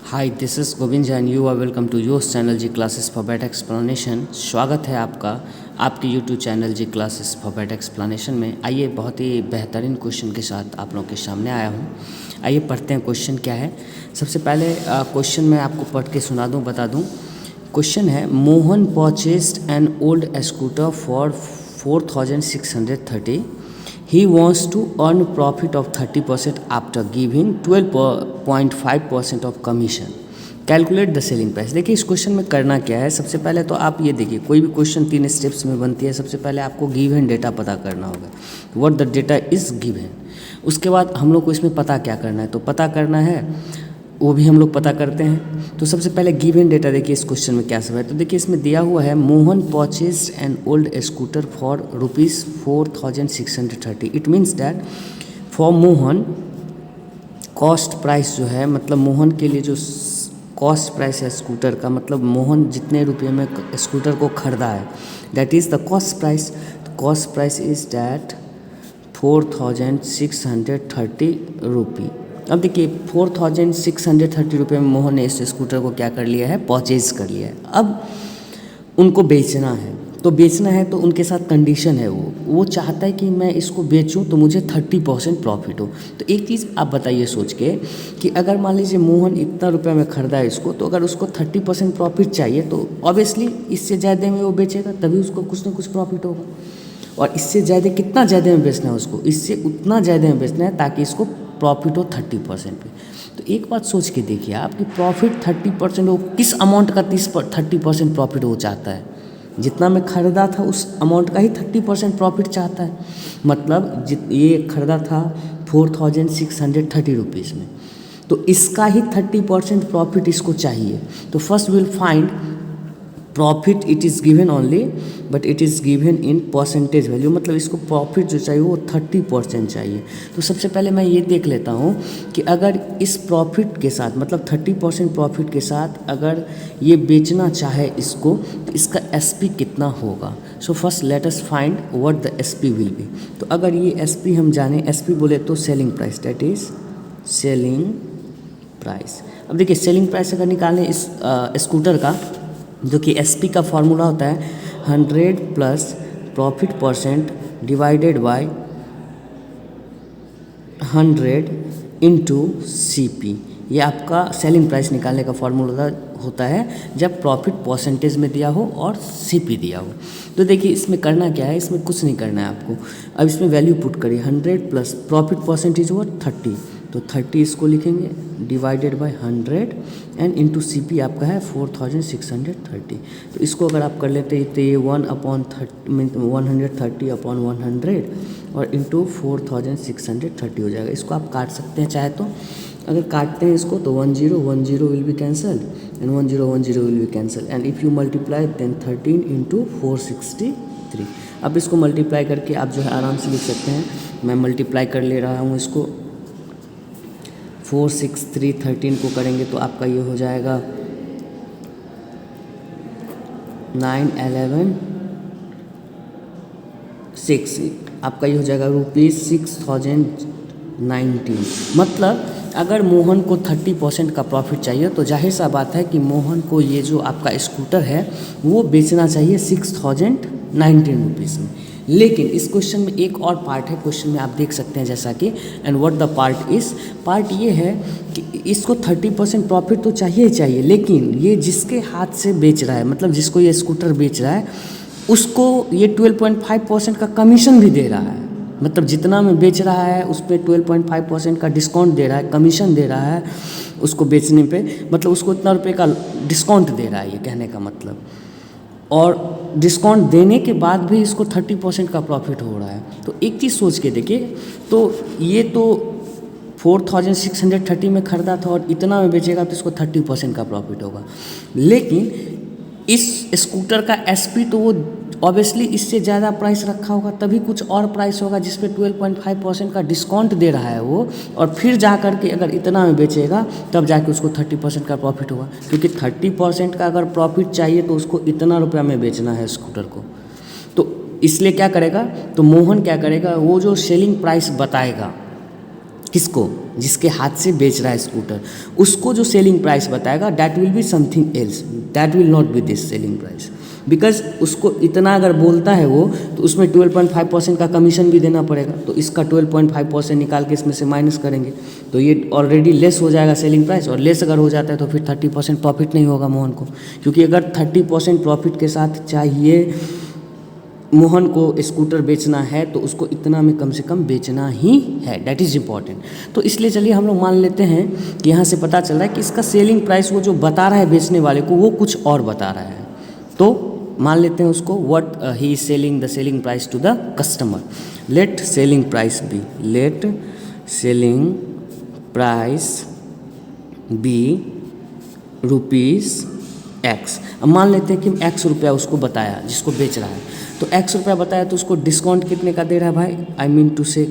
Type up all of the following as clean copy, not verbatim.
Hi, this is Govind Jain. You are welcome to your channel G classes for better explanation. स्वागत है आपका आपके YouTube channel G classes for better explanation में। आइए, बहुत ही बेहतरीन क्वेश्चन के साथ आप लोगों के सामने आया हूँ। आइए पढ़ते हैं क्वेश्चन क्या है। सबसे पहले क्वेश्चन मैं आपको पढ़ के सुना दूँ, बता दूँ। क्वेश्चन है, Mohan purchased an old scooter for 4630. He wants to earn profit of 30% after giving 12.5% of commission. Calculate the selling price. देखिए इस क्वेश्चन में करना क्या है। सबसे पहले तो आप ये देखिए, कोई भी क्वेश्चन 3 स्टेप्स में बनती है। सबसे पहले आपको गिवन डेटा पता करना होगा, what the data is given. उसके बाद हम लोग को इसमें पता क्या करना है, तो पता करना है वो भी हम लोग पता करते हैं। तो सबसे पहले गिवन डेटा देखिए इस क्वेश्चन में क्या सब है। तो देखिए इसमें दिया हुआ है, Mohan purchased an old scooter for ₹4630. It means that for Mohan cost price जो है, मतलब मोहन के लिए जो कॉस्ट प्राइस है स्कूटर का, मतलब मोहन जितने रुपये में स्कूटर को खरीदा है, that is the cost price. Cost price is that 4630 रुपी। अब देखिए 4630 रुपये में मोहन ने इस स्कूटर को क्या कर लिया है, परचेज कर लिया है। अब उनको बेचना है, तो बेचना है तो उनके साथ कंडीशन है, वो चाहता है कि मैं इसको बेचूं तो मुझे 30% प्रॉफिट हो। तो एक चीज़ आप बताइए सोच के कि अगर मान लीजिए मोहन इतना रुपये में ख़रीदा है इसको, तो अगर उसको 30% प्रॉफिट चाहिए तो ऑब्वियसली इससे ज़्यादा में वो बेचेगा, तभी उसको कुछ ना कुछ प्रॉफिट होगा। और इससे ज़्यादा कितना ज़्यादा में बेचना है उसको, इससे उतना ज़्यादा में बेचना है ताकि इसको प्रॉफिट हो 30% पे। तो एक बात सोच के देखिए आप कि प्रॉफिट 30% हो, किस अमाउंट का 30% प्रॉफिट वो चाहता है। जितना मैं ख़रीदा था उस अमाउंट का ही 30% प्रॉफिट चाहता है। मतलब ये ख़रीदा था 4630 रुपीज़ में, तो इसका ही 30% प्रॉफिट इसको चाहिए। तो first will find profit, it is given only but it is given in percentage value, मतलब इसको प्रॉफिट जो चाहिए वो 30% चाहिए। तो सबसे पहले मैं ये देख लेता हूँ कि अगर इस प्रॉफिट के साथ, मतलब 30% प्रॉफिट के साथ अगर ये बेचना चाहे इसको, तो इसका SP कितना होगा। So first let us find what the SP will be. तो अगर ये SP हम जाने, SP बोले तो selling price, that is selling price. अब देखिए सेलिंग प्राइस अगर निकालें इस स्कूटर का, जो कि SP का फॉर्मूला होता है 100 plus profit percent divided by 100 into CP। ये आपका सेलिंग प्राइस निकालने का फॉर्मूला होता है जब प्रॉफिट परसेंटेज में दिया हो और CP दिया हो। तो देखिए इसमें करना क्या है, इसमें कुछ नहीं करना है आपको। अब इसमें वैल्यू पुट करिए, 100 प्लस प्रॉफिट परसेंटेज हुआ 30, तो 30 इसको लिखेंगे divided by 100 and into CP आपका है 4630। तो इसको अगर आप कर लेते हैं तो ये 130 अपॉन 100 और इंटू 4630 हो जाएगा। इसको आप काट सकते हैं चाहे तो। अगर काटते हैं इसको तो 10 10 will be cancel and 10 will be cancel and if you multiply then 13 into 463। अब इसको मल्टीप्लाई करके आप जो है आराम से लिख सकते हैं। मैं मल्टीप्लाई कर ले रहा हूँ इसको, 463 13 को करेंगे तो आपका ये हो जाएगा 9 11 6, आपका ये हो जाएगा ₹6019। मतलब अगर मोहन को 30% का प्रॉफिट चाहिए तो जाहिर सा बात है कि मोहन को ये जो आपका स्कूटर है वो बेचना चाहिए 6019 रुपीज़ में। लेकिन इस क्वेश्चन में एक और पार्ट है, क्वेश्चन में आप देख सकते हैं जैसा कि and what the part is, part ये है कि इसको 30% प्रॉफिट तो चाहिए ही चाहिए, लेकिन ये जिसके हाथ से बेच रहा है, मतलब जिसको ये स्कूटर बेच रहा है, उसको ये 12.5% का कमीशन भी दे रहा है। मतलब जितना में बेच रहा है उस पर 12.5% का डिस्काउंट दे रहा है, कमीशन दे रहा है उसको बेचने पे, मतलब उसको इतना रुपये का डिस्काउंट दे रहा है, ये कहने का मतलब। और डिस्काउंट देने के बाद भी इसको 30% का प्रॉफिट हो रहा है। तो एक चीज़ सोच के देखिए, तो ये तो 4630 में ख़रीदा था और इतना में बेचेगा तो इसको 30% का प्रॉफिट होगा। लेकिन इस स्कूटर का SP तो वो ऑब्वियसली इससे ज़्यादा प्राइस रखा होगा, तभी कुछ और प्राइस होगा जिस पे 12.5% का डिस्काउंट दे रहा है वो, और फिर जा कर के अगर इतना में बेचेगा तब जाके उसको 30% का प्रॉफिट होगा। क्योंकि 30% का अगर प्रॉफिट चाहिए तो उसको इतना रुपया में बेचना है स्कूटर को। तो इसलिए क्या करेगा, तो मोहन क्या करेगा, वो जो सेलिंग प्राइस बताएगा किसको, जिसके हाथ से बेच रहा है स्कूटर, उसको जो सेलिंग प्राइस बताएगा that will be something else, that will not be this selling price, because उसको इतना अगर बोलता है वो तो उसमें 12.5% का कमीशन भी देना पड़ेगा, तो इसका 12.5% निकाल के इसमें से माइनस करेंगे तो ये ऑलरेडी लेस हो जाएगा सेलिंग प्राइस, और लेस अगर हो जाता है तो फिर 30% प्रॉफिट नहीं होगा मोहन को, क्योंकि अगर 30% प्रॉफिट के साथ चाहिए मोहन को स्कूटर बेचना है तो उसको इतना में कम से कम बेचना ही है, दैट इज़ इम्पॉर्टेंट। तो इसलिए चलिए हम लोग मान लेते हैं कि यहाँ से पता चल रहा है कि इसका सेलिंग प्राइस वो जो बता रहा है बेचने वाले को वो कुछ और बता रहा है, तो मान लेते हैं उसको what he is selling the selling price to the customer. Let selling price be, let selling price be rupees x. अब मान लेते हैं कि एक्स रुपया उसको बताया जिसको बेच रहा है, तो एक्स रुपया बताया तो उसको डिस्काउंट कितने का दे रहा है भाई, आई मीन टू से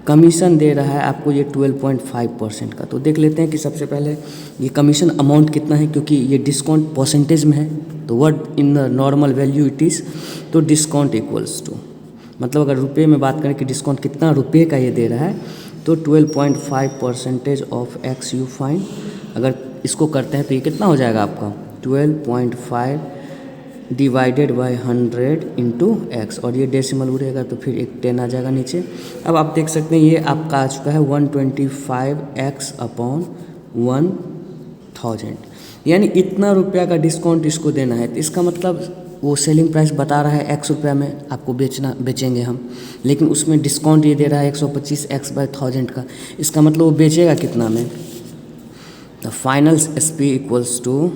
कमीशन दे रहा है आपको ये 12.5% का। तो देख लेते हैं कि सबसे पहले ये कमीशन अमाउंट कितना है, क्योंकि ये डिस्काउंट परसेंटेज में है तो what in the normal value it is, तो डिस्काउंट इक्वल्स टू, मतलब अगर रुपये में बात करें कि डिस्काउंट कितना रुपये का ये दे रहा है तो 12.5% ऑफ एक्स यू फाइन। अगर इसको करते हैं तो ये कितना हो जाएगा आपका 12.5 डिवाइडेड बाय 100 इंटू एक्स, और ये डेसिमल उड़ेगा तो फिर एक 10 आ जाएगा नीचे। अब आप देख सकते हैं ये आपका आ चुका है 125x अपॉन 1000, यानी इतना रुपया का डिस्काउंट इसको देना है। तो इसका मतलब वो सेलिंग प्राइस बता रहा है x रुपया में आपको बेचेंगे हम, लेकिन उसमें डिस्काउंट ये दे रहा है 125x बाय 1000 का, इसका मतलब वो बेचेगा कितना में, the final SP equals to,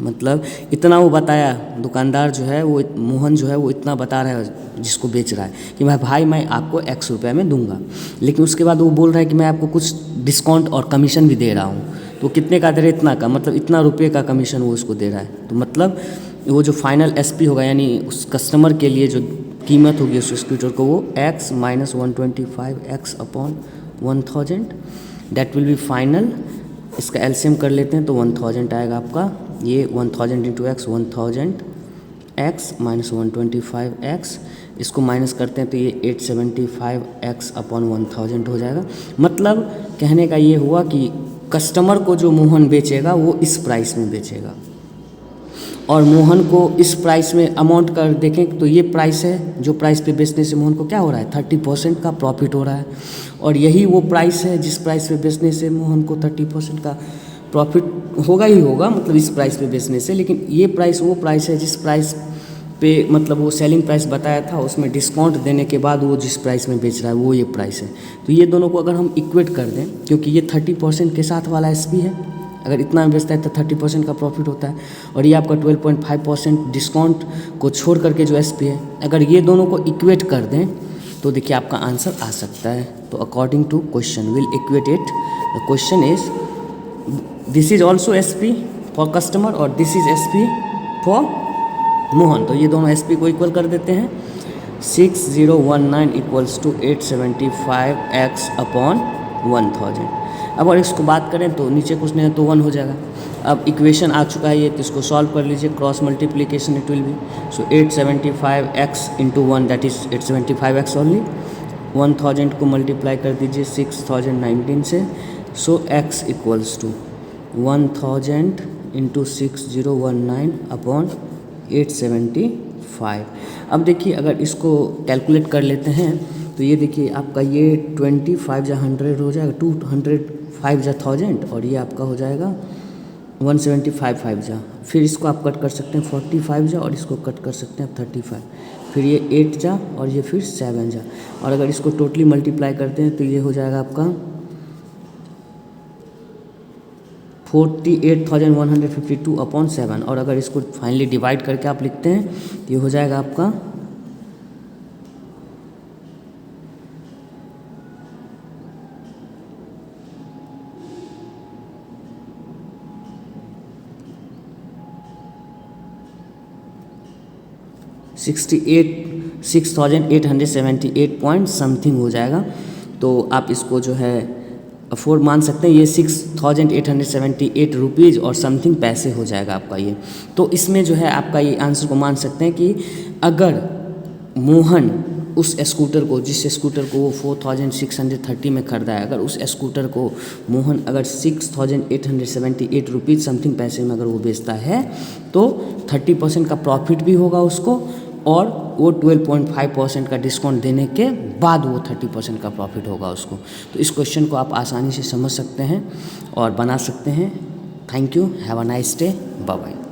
मतलब इतना वो बताया दुकानदार जो है वो मोहन जो है वो इतना बता रहा है जिसको बेच रहा है कि भाई मैं आपको x रुपये में दूंगा, लेकिन उसके बाद वो बोल रहा है कि मैं आपको कुछ डिस्काउंट और कमीशन भी दे रहा हूँ, तो कितने का दे रहा है, इतना का, मतलब इतना रुपये का कमीशन वो उसको दे रहा है। तो मतलब वो जो फाइनल SP होगा यानी उस कस्टमर के लिए जो कीमत होगी उस स्कूटर को वो x minus 125x upon 1000, that will be final. इसका एलसीएम कर लेते हैं तो 1000 आएगा आपका, ये 1000 into x 1000 x minus 125x, इसको माइनस करते हैं तो ये 875x अपॉन 1000 हो जाएगा। मतलब कहने का ये हुआ कि कस्टमर को जो मोहन बेचेगा वो इस प्राइस में बेचेगा, और मोहन को इस प्राइस में अमाउंट कर देखें तो ये प्राइस है जो प्राइस पे बेचने से मोहन को क्या हो रहा है 30% का प्रॉफिट हो रहा है, और यही वो प्राइस है जिस प्राइस पे बेचने से मोहन को 30% का प्रॉफिट होगा ही होगा, मतलब इस प्राइस पे बेचने से। लेकिन ये प्राइस वो प्राइस है जिस प्राइस पे मतलब वो सेलिंग प्राइस बताया था उसमें डिस्काउंट देने के बाद वो जिस प्राइस में बेच रहा है वो ये प्राइस है। तो ये दोनों को अगर हम इक्वेट कर दें, क्योंकि ये 30% के साथ वाला SP है, अगर इतना में बेचता है तो 30% का प्रॉफिट होता है, और ये आपका 12.5% डिस्काउंट को छोड़ करके जो SP है, अगर ये दोनों को इक्वेट कर दें तो देखिए आपका आंसर आ सकता है। तो according to question will equate it, the question is this is also SP for customer और this is SP for Mohan, तो ये दोनों SP को इक्वल कर देते हैं। 6019 इक्वल्स टू 875x अपॉन 1000। अब अगर इसको बात करें तो नीचे कुछ नहीं है तो 1 हो जाएगा। अब इक्वेशन आ चुका है ये, तो इसको सॉल्व कर लीजिए, cross multiplication it will be, so 875x into 1 that is 875x only, 1000 को मल्टीप्लाई कर दीजिए 6019 से, so x equals to 1000 into 6019 upon 875। अब देखिए अगर इसको कैलकुलेट कर लेते हैं तो ये देखिए आपका ये 25 जा 100 हो जाएगा, 205 जा 1000, और ये आपका हो जाएगा 175 जा, फिर इसको आप कट कर सकते हैं 45 जा, और इसको कट कर सकते हैं आप 35, फिर ये 8 जा और ये फिर 7 जा, और अगर इसको टोटली मल्टीप्लाई करते हैं तो ये हो जाएगा आपका 48,152 अपॉन 7, और अगर इसको फाइनली डिवाइड करके आप लिखते हैं तो ये हो जाएगा आपका 6,878 पॉइंट समथिंग हो जाएगा। तो आप इसको जो है अफोर्ड मान सकते हैं, ये 6,878 रुपीज़ और समथिंग पैसे हो जाएगा आपका ये। तो इसमें जो है आपका ये आंसर को मान सकते हैं कि अगर मोहन उस स्कूटर को, जिस स्कूटर को वो 4630 में खरीदा है, अगर उस स्कूटर को मोहन अगर 6878 रुपीज़ समथिंग पैसे में अगर वो बेचता है तो 30% का प्रॉफिट भी होगा उसको, और वो 12.5% का डिस्काउंट देने के बाद वो 30% का प्रॉफिट होगा उसको। तो इस क्वेश्चन को आप आसानी से समझ सकते हैं और बना सकते हैं। Thank you, have a nice day, bye bye.